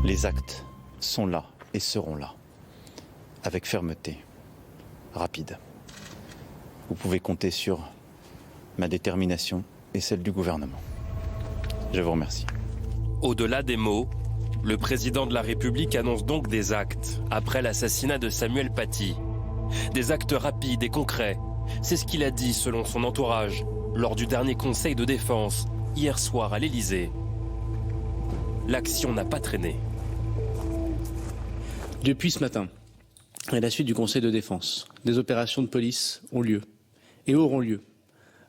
Les actes sont là et seront là, avec fermeté, rapide. Vous pouvez compter sur ma détermination et celle du gouvernement. Je vous remercie. Au-delà des mots, le président de la République annonce donc des actes après l'assassinat de Samuel Paty. Des actes rapides et concrets. C'est ce qu'il a dit selon son entourage lors du dernier conseil de défense hier soir à l'Élysée. L'action n'a pas traîné. Depuis ce matin, à la suite du conseil de défense, des opérations de police ont lieu et auront lieu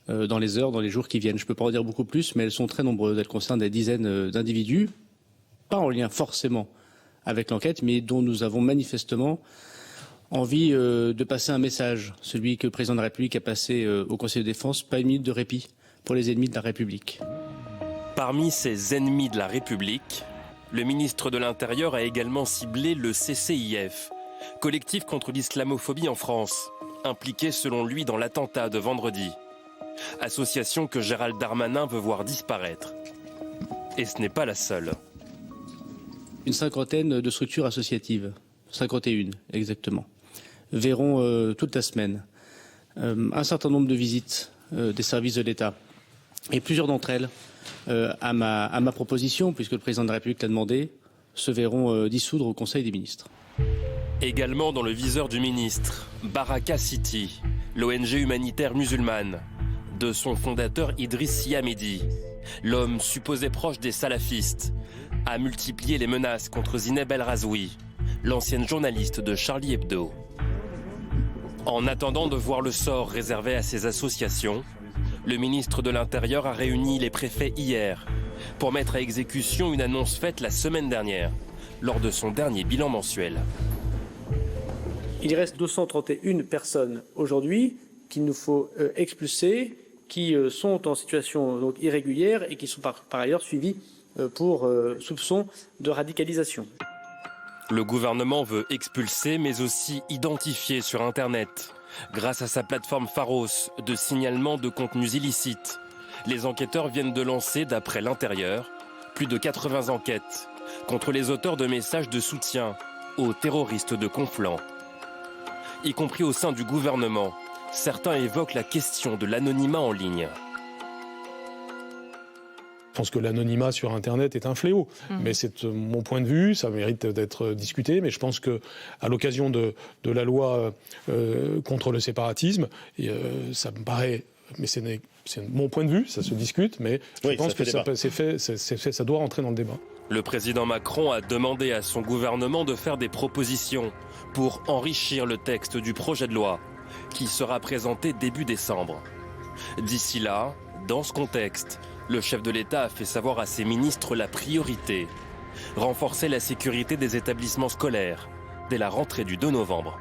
dans les heures, dans les jours qui viennent. Je ne peux pas en dire beaucoup plus, mais elles sont très nombreuses. Elles concernent des dizaines d'individus, pas en lien forcément avec l'enquête, mais dont nous avons manifestement envie de passer un message, celui que le président de la République a passé au Conseil de défense, pas une minute de répit pour les ennemis de la République. Parmi ces ennemis de la République, le ministre de l'Intérieur a également ciblé le CCIF, collectif contre l'islamophobie en France, impliqué selon lui dans l'attentat de vendredi. Association que Gérald Darmanin veut voir disparaître. Et ce n'est pas la seule. Une cinquantaine de structures associatives, 51 exactement, verront toute la semaine un certain nombre de visites des services de l'État. Et plusieurs d'entre elles, à ma proposition, puisque le président de la République l'a demandé, se verront dissoudre au Conseil des ministres. Également dans le viseur du ministre, Baraka City, l'ONG humanitaire musulmane, de son fondateur Idriss Sy Hamidi, l'homme supposé proche des salafistes, a multiplié les menaces contre Zineb El Razoui, l'ancienne journaliste de Charlie Hebdo. En attendant de voir le sort réservé à ces associations, le ministre de l'Intérieur a réuni les préfets hier pour mettre à exécution une annonce faite la semaine dernière, lors de son dernier bilan mensuel. Il reste 231 personnes aujourd'hui qu'il nous faut expulser, qui sont en situation donc irrégulière et qui sont par ailleurs suivies pour soupçon de radicalisation. Le gouvernement veut expulser mais aussi identifier sur Internet. Grâce à sa plateforme Pharos de signalement de contenus illicites, les enquêteurs viennent de lancer, d'après l'Intérieur, plus de 80 enquêtes contre les auteurs de messages de soutien aux terroristes de Conflans. Y compris au sein du gouvernement, certains évoquent la question de l'anonymat en ligne. Je pense que l'anonymat sur Internet est un fléau, mais c'est mon point de vue, ça mérite d'être discuté, mais je pense qu'à l'occasion de la loi contre le séparatisme, ça me paraît, mais c'est mon point de vue, ça se discute, mais je pense que ça doit rentrer dans le débat. Le président Macron a demandé à son gouvernement de faire des propositions pour enrichir le texte du projet de loi, qui sera présenté début décembre. D'ici là, dans ce contexte, le chef de l'État a fait savoir à ses ministres la priorité, renforcer la sécurité des établissements scolaires dès la rentrée du 2 novembre.